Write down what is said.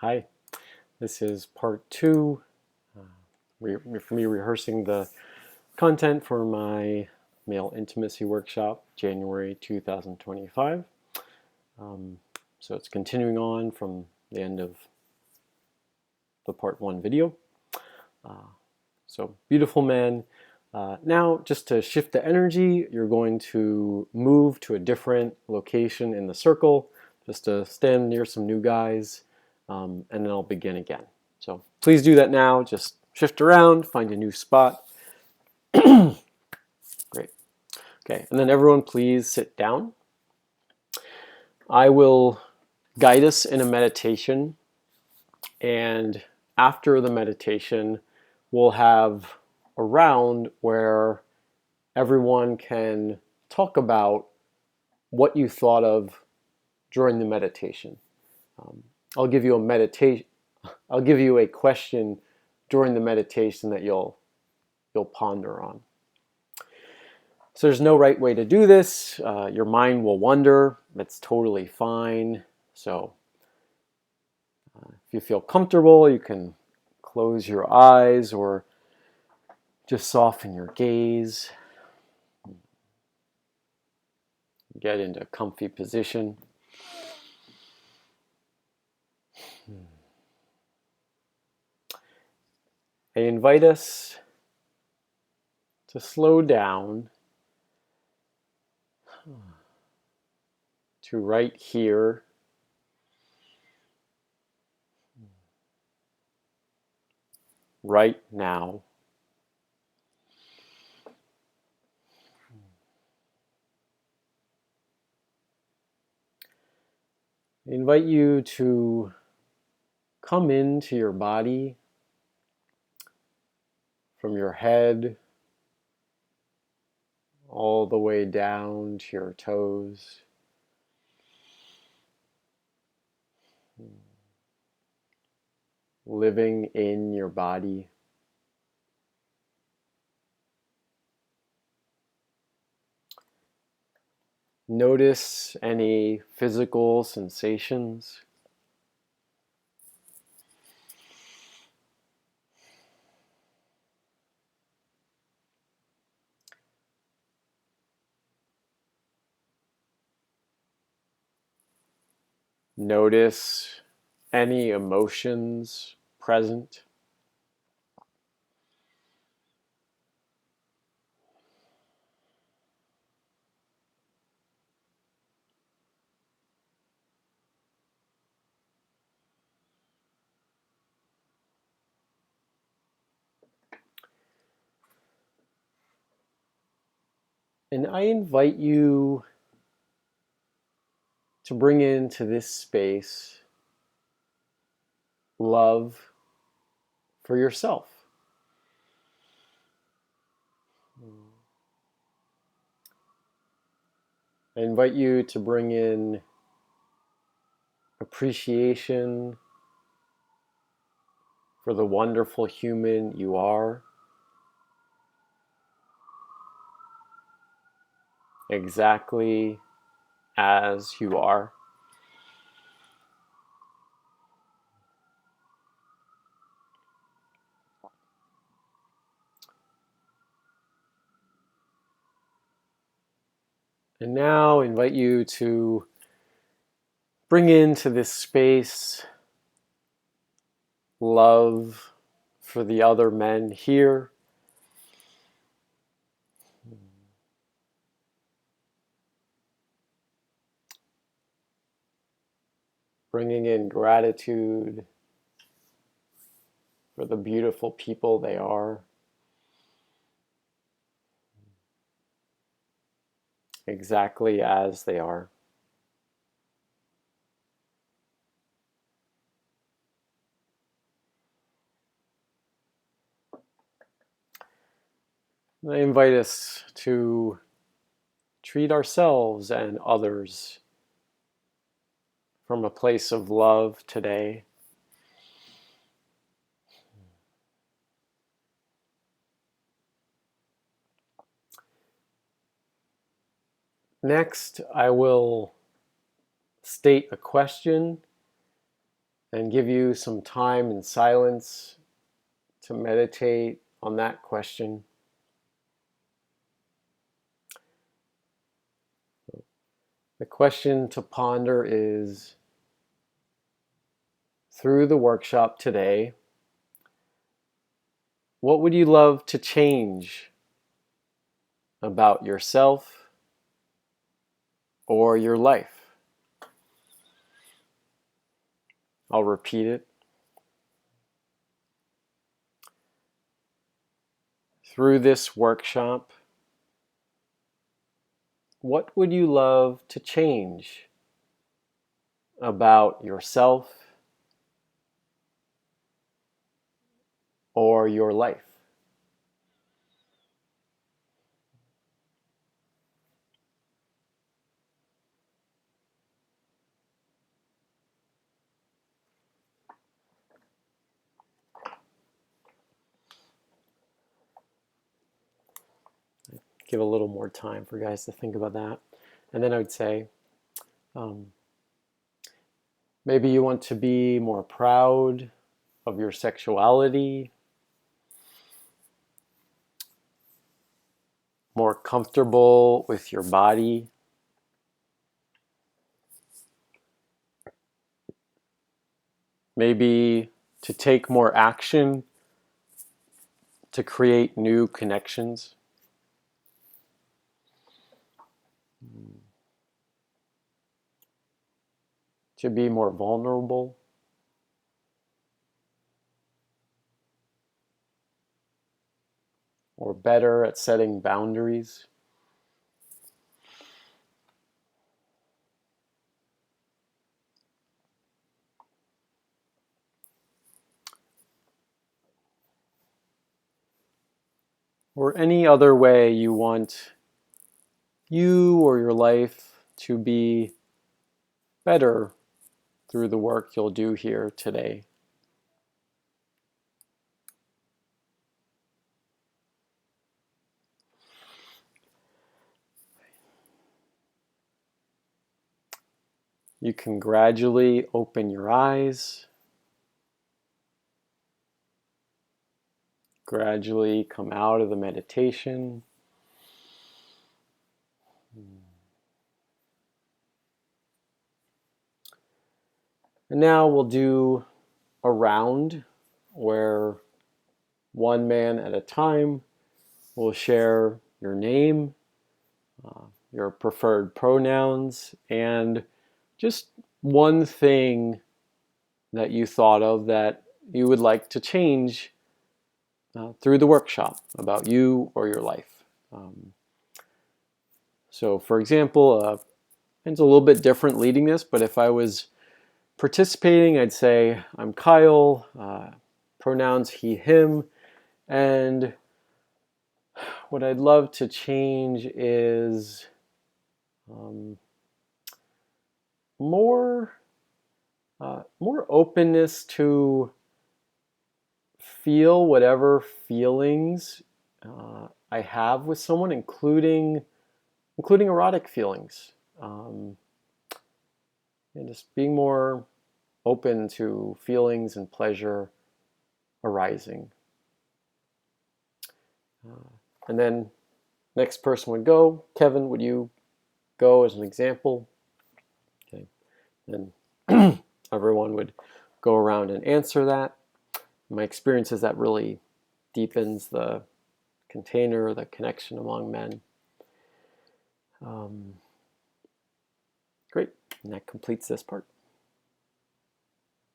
Hi, this is part two for me rehearsing the content for my male intimacy workshop, January 2025. Um, so it's continuing on from the end of the part one video. So beautiful man. Now, just to shift the energy, you're going to move to a different location in the circle, just to stand near some new guys, and then I'll begin again. So please do that now. Just shift around, find a new spot. Great. Okay, and then everyone please sit down. I will guide us in a meditation, and after the meditation, we'll have a round where everyone can talk about what you thought of during the meditation. Um, I'll give you a meditation. I'll give you a question during the meditation that you'll ponder on. So there's no right way to do this. Your mind will wander. That's totally fine. So if you feel comfortable, you can close your eyes or just soften your gaze. Get into a comfy position. I invite us to slow down to right here, right now. I invite you to come into your body from your head all the way down to your toes. Living in your body. Notice any physical sensations. Notice any emotions present. And I invite you to bring into this space love for yourself. I invite you to bring in appreciation for the wonderful human you are, exactly as you are. And now I invite you to bring into this space love for the other men here. Bringing in gratitude for the beautiful people they are, exactly as they are. And I invite us to treat ourselves and others from a place of love today. Next, I will state a question and give you some time in silence to meditate on that question. The question to ponder is, through the workshop today, what would you love to change about yourself or your life? I'll repeat it. Through this workshop, what would you love to change about yourself or your life? Give a little more time for guys to think about that. And then I would say, maybe you want to be more proud of your sexuality, more comfortable with your body, maybe to take more action to create new connections. To be more vulnerable. Or better at setting boundaries. Or any other way you want you or your life to be better through the work you'll do here today. You can gradually open your eyes, gradually come out of the meditation. And now we'll do a round where one man at a time will share your name, your preferred pronouns, and just one thing that you thought of that you would like to change through the workshop about you or your life. So for example, it's a little bit different leading this, but if I was participating, I'd say, I'm Kyle, pronouns he, him, and what I'd love to change is more openness to feel whatever feelings I have with someone, including erotic feelings, and just being more open to feelings and pleasure arising. And then next person would go. Kevin, would you go as an example? Okay. And everyone would go around and answer that. My experience is that really deepens the container, the connection among men. Great, and that completes this part.